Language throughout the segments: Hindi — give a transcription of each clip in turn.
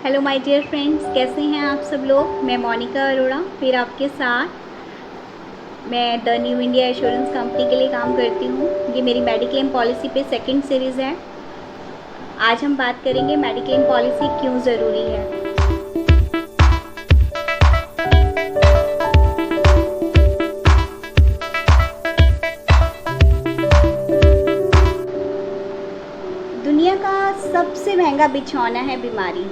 हेलो माय डियर फ्रेंड्स, कैसे हैं आप सब लोग। मैं मोनिका अरोड़ा फिर आपके साथ। मैं the new India assurance company के लिए काम करती हूँ। ये मेरी मेडिक्लेम पॉलिसी पे सेकंड सीरीज़ है। आज हम बात करेंगे मेडिक्लेम पॉलिसी क्यों ज़रूरी है। दुनिया का सबसे महंगा बिछौना है बीमारी,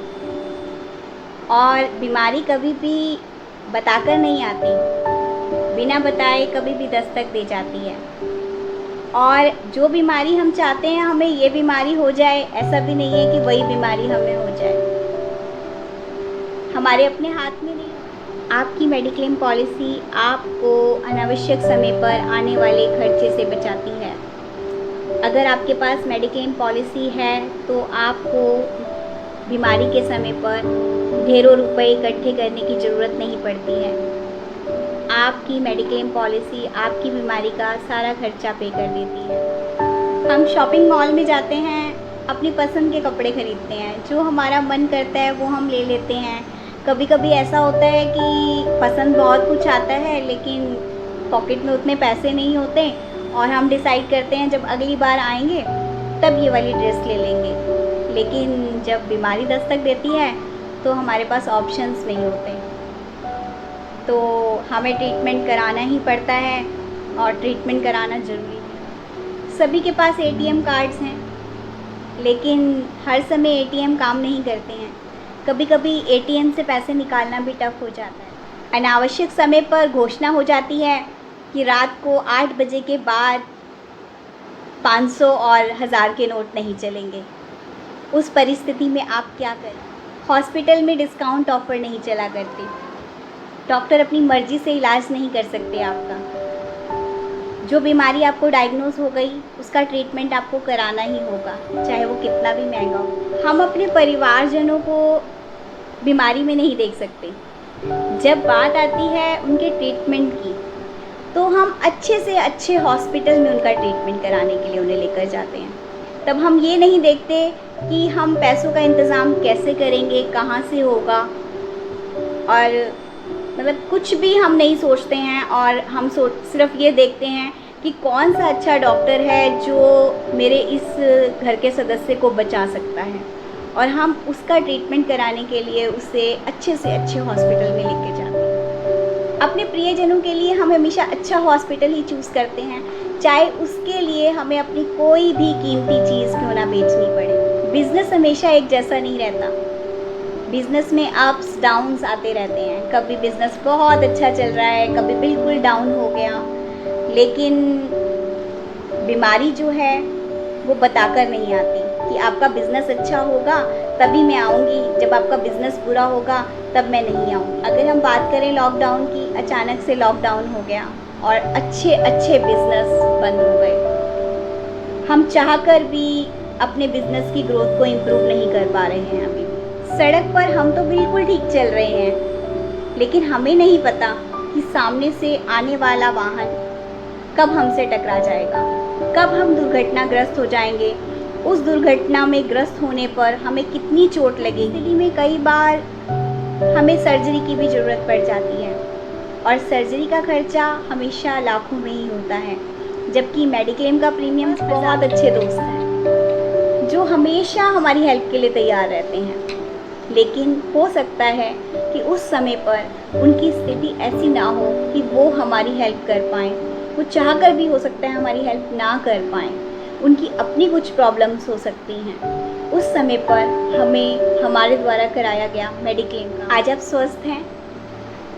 और बीमारी कभी भी बताकर नहीं आती, बिना बताए कभी भी दस्तक दे जाती है। और जो बीमारी हम चाहते हैं हमें ये बीमारी हो जाए, ऐसा भी नहीं है कि वही बीमारी हमें हो जाए। हमारे अपने हाथ में नहीं। आपकी मेडिक्लेम पॉलिसी आपको अनावश्यक समय पर आने वाले खर्चे से बचाती है। अगर आपके पास मेडिक्लेम पॉलिसी है तो आपको बीमारी के समय पर ढेरों रुपए इकट्ठे करने की ज़रूरत नहीं पड़ती है। आपकी मेडिक्लेम पॉलिसी आपकी बीमारी का सारा खर्चा पे कर देती है। हम शॉपिंग मॉल में जाते हैं, अपनी पसंद के कपड़े खरीदते हैं, जो हमारा मन करता है वो हम ले लेते हैं। कभी कभी ऐसा होता है कि पसंद बहुत कुछ आता है लेकिन पॉकेट में उतने पैसे नहीं होते, और हम डिसाइड करते हैं जब अगली बार आएंगे तब ये वाली ड्रेस ले लेंगे। लेकिन जब बीमारी दस्तक देती है तो हमारे पास ऑप्शंस नहीं होते, तो हमें ट्रीटमेंट कराना ही पड़ता है, और ट्रीटमेंट कराना ज़रूरी है। सभी के पास एटीएम कार्ड्स हैं, लेकिन हर समय एटीएम काम नहीं करते हैं। कभी कभी एटीएम से पैसे निकालना भी टफ हो जाता है। अनावश्यक समय पर घोषणा हो जाती है कि रात को 8 बजे के बाद 500 और 1000 के नोट नहीं चलेंगे। उस परिस्थिति में आप क्या करें। हॉस्पिटल में डिस्काउंट ऑफ़र नहीं चला करते, डॉक्टर अपनी मर्ज़ी से इलाज नहीं कर सकते आपका। जो बीमारी आपको डायग्नोज हो गई उसका ट्रीटमेंट आपको कराना ही होगा, चाहे वो कितना भी महंगा हो। हम अपने परिवारजनों को बीमारी में नहीं देख सकते। जब बात आती है उनके ट्रीटमेंट की, तो हम अच्छे से अच्छे हॉस्पिटल में उनका ट्रीटमेंट कराने के लिए उन्हें लेकर जाते हैं। तब हम ये नहीं देखते कि हम पैसों का इंतज़ाम कैसे करेंगे, कहाँ से होगा, और मतलब कुछ भी हम नहीं सोचते हैं। और हम सिर्फ ये देखते हैं कि कौन सा अच्छा डॉक्टर है जो मेरे इस घर के सदस्य को बचा सकता है, और हम उसका ट्रीटमेंट कराने के लिए उसे अच्छे से अच्छे हॉस्पिटल में लेके जाते हैं। अपने प्रियजनों के लिए हम हमेशा अच्छा हॉस्पिटल ही चूज़ करते हैं, चाहे उसके लिए हमें अपनी कोई भी कीमती चीज़ क्यों ना बेचनी पड़े। बिज़नेस हमेशा एक जैसा नहीं रहता। बिज़नेस में अप्स डाउन्स आते रहते हैं। कभी बिज़नेस बहुत अच्छा चल रहा है, कभी बिल्कुल डाउन हो गया। लेकिन बीमारी जो है वो बताकर नहीं आती कि आपका बिज़नेस अच्छा होगा तभी मैं आऊँगी, जब आपका बिज़नेस बुरा होगा तब मैं नहीं आऊँगी। अगर हम बात करें लॉकडाउन की, अचानक से लॉकडाउन हो गया और अच्छे अच्छे बिज़नेस बंद हो गए। हम चाहकर भी अपने बिज़नेस की ग्रोथ को इम्प्रूव नहीं कर पा रहे हैं। अभी सड़क पर हम तो बिल्कुल ठीक चल रहे हैं, लेकिन हमें नहीं पता कि सामने से आने वाला वाहन कब हमसे टकरा जाएगा, कब हम दुर्घटनाग्रस्त हो जाएंगे। उस दुर्घटना में ग्रस्त होने पर हमें कितनी चोट लगेगी। दिल्ली में कई बार हमें सर्जरी की भी ज़रूरत पड़ जाती है, और सर्जरी का खर्चा हमेशा लाखों में ही होता है। जबकि मेडिक्लेम का प्रीमियम बहुत अच्छे दोस्त हैं जो हमेशा हमारी हेल्प के लिए तैयार रहते हैं। लेकिन हो सकता है कि उस समय पर उनकी स्थिति ऐसी ना हो कि वो हमारी हेल्प कर पाएँ। वो चाहकर भी हो सकता है हमारी हेल्प ना कर पाएँ, उनकी अपनी कुछ प्रॉब्लम्स हो सकती हैं। उस समय पर हमें हमारे द्वारा कराया गया मेडिक्लेम का, आज आप स्वस्थ हैं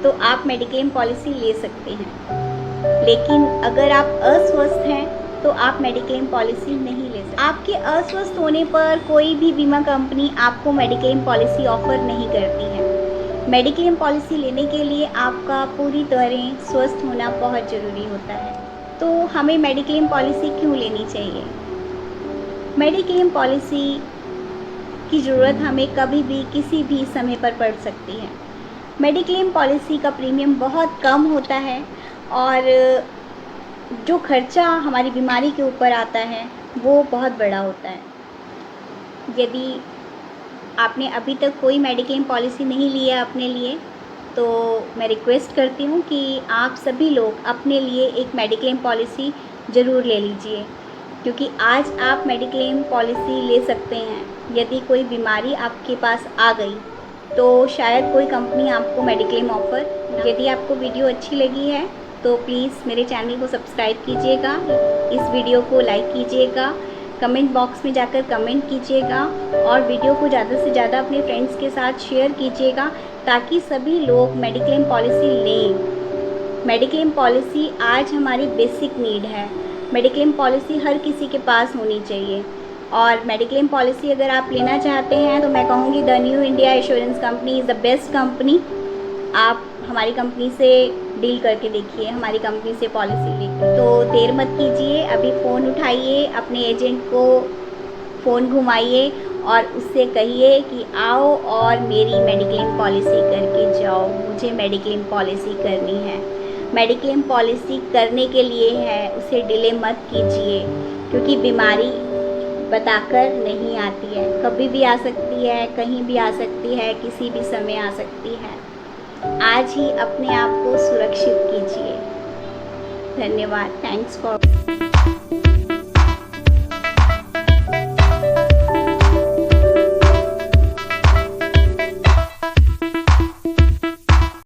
तो आप मेडिक्लेम पॉलिसी ले सकते हैं। लेकिन अगर आप अस्वस्थ हैं तो आप मेडिक्लेम पॉलिसी नहीं ले सकते। आपके अस्वस्थ होने पर कोई भी बीमा कंपनी आपको मेडिक्लेम पॉलिसी ऑफ़र नहीं करती है। मेडिक्लेम पॉलिसी लेने के लिए आपका पूरी तरह स्वस्थ होना बहुत ज़रूरी होता है। तो हमें मेडिक्लेम पॉलिसी क्यों लेनी चाहिए। मेडिक्लेम पॉलिसी की ज़रूरत हमें कभी भी किसी भी समय पर पड़ सकती है। मेडिक्लेम पॉलिसी का प्रीमियम बहुत कम होता है, और जो खर्चा हमारी बीमारी के ऊपर आता है वो बहुत बड़ा होता है। यदि आपने अभी तक कोई मेडिक्लेम पॉलिसी नहीं ली है अपने लिए, तो मैं रिक्वेस्ट करती हूँ कि आप सभी लोग अपने लिए एक मेडिक्लेम पॉलिसी ज़रूर ले लीजिए, क्योंकि आज आप मेडिक्लेम पॉलिसी ले सकते हैं। यदि कोई बीमारी आपके पास आ गई तो शायद कोई कंपनी आपको मेडिक्लेम ऑफ़र। यदि आपको वीडियो अच्छी लगी है तो प्लीज़ मेरे चैनल को सब्सक्राइब कीजिएगा, इस वीडियो को लाइक कीजिएगा, कमेंट बॉक्स में जाकर कमेंट कीजिएगा और वीडियो को ज़्यादा से ज़्यादा अपने फ्रेंड्स के साथ शेयर कीजिएगा, ताकि सभी लोग मेडिक्लेम पॉलिसी लें। मेडिक्लेम पॉलिसी आज हमारी बेसिक नीड है। मेडिक्लेम पॉलिसी हर किसी के पास होनी चाहिए। और मेडिक्लेम पॉलिसी अगर आप लेना चाहते हैं तो मैं कहूँगी the new India assurance company is the best company. आप हमारी कंपनी से डील करके देखिए, हमारी कंपनी से पॉलिसी लेकर। तो देर मत कीजिए, अभी फ़ोन उठाइए, अपने एजेंट को फ़ोन घुमाइए और उससे कहिए कि आओ और मेरी मेडिक्लेम पॉलिसी करके जाओ, मुझे मेडिक्लेम पॉलिसी करनी है। मेडिक्लेम पॉलिसी करने के लिए है, उसे डिले मत कीजिए, क्योंकि बीमारी बताकर नहीं आती है, कभी भी आ सकती है, कहीं भी आ सकती है, किसी भी समय आ सकती है। आज ही अपने आप को सुरक्षित कीजिए। धन्यवाद। Thanks for